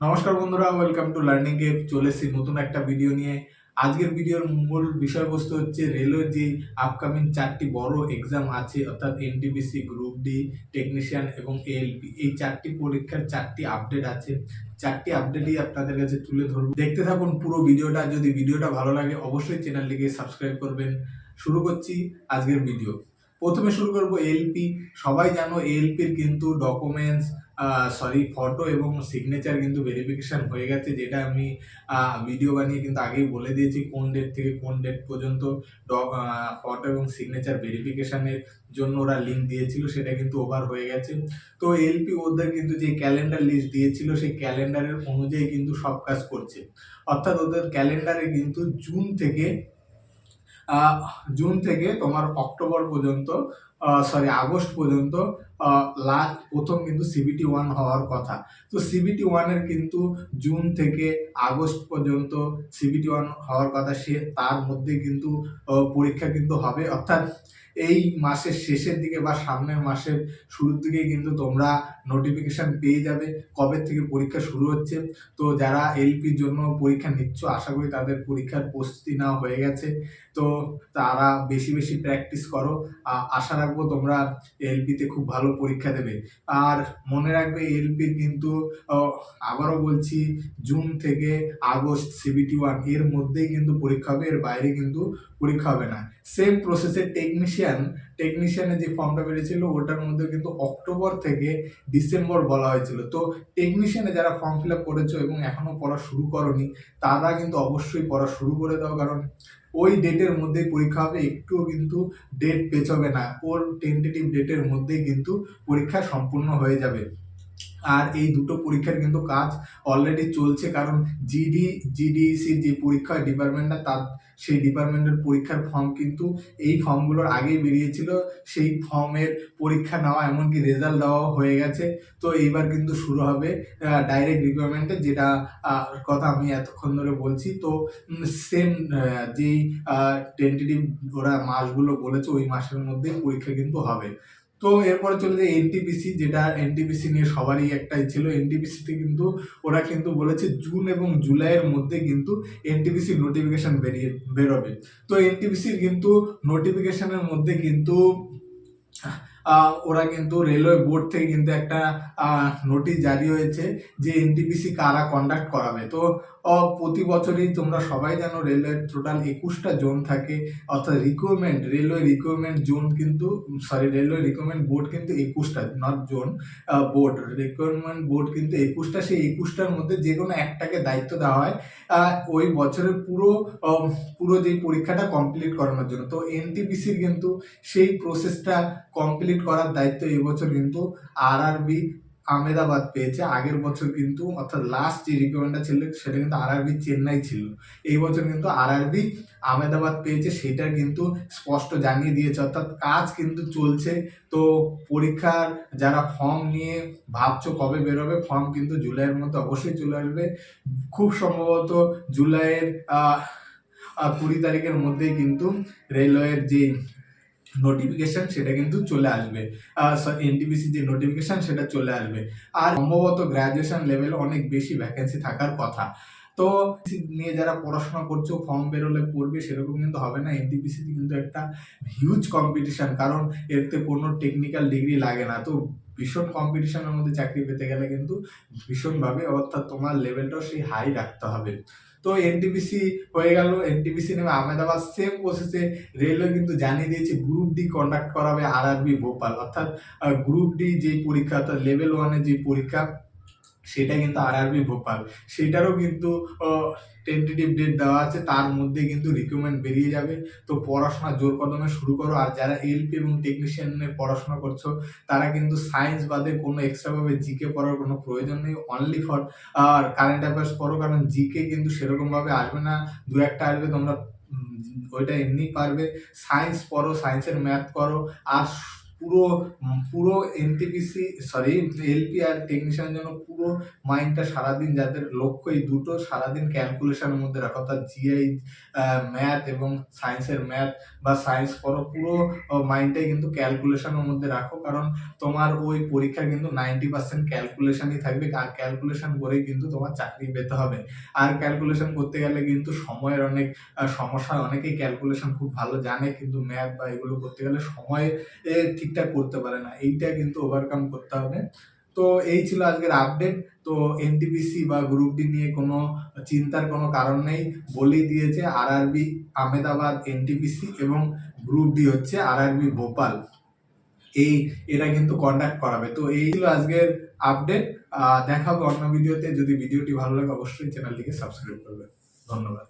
নমস্কার বন্ধুরা, welcome to learning Cape. চলে এসেছি নতুন একটা ভিডিও নিয়ে। আজকের ভিডিওর মূল বিষয়বস্তু হচ্ছে রেলওয়ের যে আপকামিং 4টি বড় এক্সাম আছে, অর্থাৎ এনটিপিসি, গ্রুপ ডি, টেকনিশিয়ান এবং এএলপি। এই 4টি পরীক্ষার 4টি আপডেট আছে। 4টি আপডেটই আপনাদের কাছে তুলে ধরবো। দেখতে থাকুন পুরো ভিডিওটা। যদি ভিডিওটা ভালো লাগে অবশ্যই চ্যানেলটিকে সাবস্ক্রাইব করবেন। শুরু করছি আজকের ভিডিও। প্রথমে শুরু করব এএলপি। সবাই জানো এএলপির কিন্তু ডকুমেন্টস, ফটো এবং সিগনেচার কিন্তু ভেরিফিকেশন হয়ে গেছে, যেটা আমি ভিডিও বানিয়ে কিন্তু আগেই বলে দিয়েছি কোন ডেট থেকে কোন ডেট পর্যন্ত ফটো এবং সিগনেচার ভেরিফিকেশনের জন্য ওরা লিঙ্ক দিয়েছিল, সেটা কিন্তু ওভার হয়ে গেছে। তো এলপি ওদের কিন্তু যে ক্যালেন্ডার লিস্ট দিয়েছিল সেই ক্যালেন্ডারের অনুযায়ী কিন্তু সব কাজ করছে। অর্থাৎ ওদের ক্যালেন্ডারে কিন্তু জুন থেকে তোমার অক্টোবর পর্যন্ত, আগস্ট পর্যন্ত লাস্ট প্রথম কিন্তু সিবিটি ওয়ান হওয়ার কথা। তো সিবিটি ওয়ানের কিন্তু জুন থেকে আগস্ট পর্যন্ত সিবিটি ওয়ান হওয়ার কথা, সে তার মধ্যে কিন্তু পরীক্ষা কিন্তু হবে। অর্থাৎ এই মাসের শেষের দিকে বা সামনের মাসের শুরুর দিকে কিন্তু তোমরা নোটিফিকেশন পেয়ে যাবে কবে থেকে পরীক্ষা শুরু হচ্ছে। তো যারা এলপির জন্য পরীক্ষা নিচ্ছ, আশা করি তাদের পরীক্ষার প্রস্তুতি নেওয়া হয়ে গেছে। তো তারা বেশি বেশি প্র্যাকটিস করো। আশা রাখবো তোমরা এলপিতে খুব ভালো পরীক্ষা দেবে। আর মনে রাখবে এলপির কিন্তু আবারও বলছি, জুন থেকে আগস্ট সিবিটি ওয়ান এর মধ্যেই কিন্তু পরীক্ষা হবে, এর বাইরে কিন্তু পরীক্ষা হবে না। সেম প্রসেসে টেকনিশিয়ানের যে ফর্মটা বেরিয়েছিল ওটার মধ্যে কিন্তু অক্টোবর থেকে ডিসেম্বর বলা হয়েছিল। তো টেকনিশিয়ানে যারা ফর্ম ফিল আপ করেছো এবং এখনো পড়া শুরু করনি, তারা কিন্তু অবশ্যই পড়া শুরু করে দাও, কারণ ওই ডেটের মধ্যেই পরীক্ষা হবে। একটুও কিন্তু ডেট পেছবে না, ওর টেন্টেটিভ ডেটের মধ্যেই কিন্তু পরীক্ষা সম্পূর্ণ হয়ে যাবে। আর এই দুটো পরীক্ষার কিন্তু কাজ অলরেডি চলছে, কারণ জিডিসি যে পরীক্ষা ডিপার্টমেন্টটা, তার সেই ডিপার্টমেন্টের পরীক্ষার ফর্ম কিন্তু এই ফর্মগুলোর আগেই বেরিয়েছিল। সেই ফর্মের পরীক্ষা নেওয়া, এমনকি রেজাল্ট দেওয়া হয়ে গেছে। তো এইবার কিন্তু শুরু হবে ডাইরেক্ট রিকোয়ারমেন্টে, যেটা কথা আমি এতক্ষণ ধরে বলছি। তো সেম যেই টেন্টেটিভ ওরা মাসগুলো বলেছে, ওই মাসের মধ্যেই পরীক্ষা কিন্তু হবে। তো এরপরে চলে যায় এনটিপিসি, যেটা এনটিপিসি নিয়ে সবারই একটাই ছিল। এনটিপিসিতে কিন্তু ওরা কিন্তু বলেছে জুন এবং জুলাইয়ের মধ্যে কিন্তু এনটিপিসির নোটিফিকেশন বেরোবে। তো এনটিপিসির কিন্তু নোটিফিকেশনের মধ্যে কিন্তু ওরা কিন্তু রেলওয়ে বোর্ড থেকে কিন্তু একটা নোটিশ জারি হয়েছে যে এনটিপিসি কারা কন্ডাক্ট করাবে। তো প্রতি বছরই তোমরা সবাই জানো রেলওয়ের টোটাল 21টা জোন থাকে। অর্থাৎ রেলওয়ে রিক্রুটমেন্ট জোন কিন্তু, রেলওয়ে রিক্রুটমেন্ট বোর্ড কিন্তু 21টা, not zone, board recruitment board কিন্তু 21টা। সেই 21টার মধ্যে যে কোনো একটাকে দায়িত্ব দেওয়া হয় ওই বছরের পুরো যে পরীক্ষাটা কমপ্লিট করানোর জন্য। তো এনটিপিসির কিন্তু সেই প্রসেসটা কমপ্লিট করার দায়িত্ব এবছর কিন্তু আরআরবি আহমেদাবাদ পেয়েছে। আগের বছর কিন্তু, অর্থাৎ লাস্ট যে রিকোয়ারমেন্টটা ছিল সেটা কিন্তু আরআরবি চেন্নাই ছিল। এই বছর কিন্তু আরআরবি আহমেদাবাদ পেয়েছে, সেটা কিন্তু স্পষ্ট জানিয়ে দিয়েছে। অর্থাৎ কাজ কিন্তু চলছে। তো পরীক্ষার যারা ফর্ম নিয়ে ভাবছো কবে বেরোবে, ফর্ম কিন্তু জুলাইয়ের মধ্যে অবশ্যই চলে আসবে। খুব সম্ভবত জুলাইয়ের 20 তারিখের মধ্যেই কিন্তু রেলওয়ের যে নোটিফিকেশন সেটা কিন্তু চলে আসবে। এনটিপিসি যে নোটিফিকেশন সেটা চলে আসবে। আর সম্ভবত গ্রাজুয়েশন লেভেলে অনেক বেশি ভ্যাকেন্সি থাকার কথা। তো নিয়ে যারা পড়াশোনা করছো, ফর্ম বেরোলে পড়বে সেরকম কিন্তু হবে না। এনটিপিসিতে কিন্তু একটা হিউজ কম্পিটিশন, কারণ এতে কোনো টেকনিক্যাল ডিগ্রি লাগে না। তো ভীষণ কম্পিটিশনের মধ্যে চাকরি পেতে গেলে কিন্তু ভীষণভাবে, অর্থাৎ তোমার লেভেলটাও সেই হাই রাখতে হবে। তো এনটিপিসি হয়ে গেল। এনটিপিসি নেমে আহমেদাবাদ সেম প্রসেসে রেলওয়ে কিন্তু জানিয়ে দিয়েছে গ্রুপ ডি কন্ডাক্ট করাবে আরআরবি ভোপাল। অর্থাৎ গ্রুপ ডি যে পরীক্ষা, অর্থাৎ লেভেল ওয়ানের যে পরীক্ষা, সেটা কিন্তু আরআরবি ভোপাল, সেটারও কিন্তু টেন্টেটিভ ডেট দেওয়া আছে। তার মধ্যে কিন্তু রিক্রুটমেন্ট বেরিয়ে যাবে। তো পড়াশোনা জোর কদমে শুরু করো। আর যারা এলপি এবং টেকনিশিয়ানের পড়াশোনা করছো, তারা কিন্তু সায়েন্স বাদে কোনো এক্সট্রাভাবে জিকে পড়ার কোনো প্রয়োজন নেই। অনলি ফর কারেন্ট অ্যাফেয়ার্স পড়ো, কারণ জিকে কিন্তু সেরকমভাবে আসবে না। দু একটা আসবে, তোমরা ওইটা এমনি পারবে। সায়েন্স পড়ো, সায়েন্সের ম্যাথ করো। আর পুরো পুরো এনটিপিসি সরি এলপি আর টেকনিশিয়ানের জন্য পুরো মাইন্ডটা সারাদিন, যাদের লক্ষ্য এই দুটো সারাদিন ক্যালকুলেশনের মধ্যে রাখা, অর্থাৎ জিআই ম্যাথ এবং সায়েন্সের ম্যাথ বা সায়েন্স পড়ো, পুরো মাইন্ডটাই কিন্তু ক্যালকুলেশনের মধ্যে রাখো। কারণ তোমার ওই পরীক্ষায় কিন্তু 90% ক্যালকুলেশনই থাকবে, আর ক্যালকুলেশন করেই কিন্তু তোমার চাকরি পেতে হবে। আর ক্যালকুলেশন করতে গেলে কিন্তু সময়ের অনেক সমস্যা। অনেকেই ক্যালকুলেশন খুব ভালো জানে, কিন্তু ম্যাথ বা এগুলো করতে গেলে সময় ঠিকঠাক করতে পারে না। এইটা কিন্তু ওভারকাম করতে হবে। তো এই ছিল আজকের আপডেট। তো এনটিপিসি বা গ্রুপ ডি নিয়ে কোনো চিন্তার কোনো কারণ নেই, বলেই দিয়েছে আরআরবি আহমেদাবাদ এনটিপিসি এবং গ্রুপ ডি হচ্ছে আরআরবি ভোপাল, এরা কিন্তু কন্ডাক্ট করাবে। তো এই ছিল আজকের আপডেট। দেখা হবে অন্য ভিডিওতে। যদি ভিডিওটি ভালো লাগে অবশ্যই চ্যানেলটিকে সাবস্ক্রাইব করবে। ধন্যবাদ।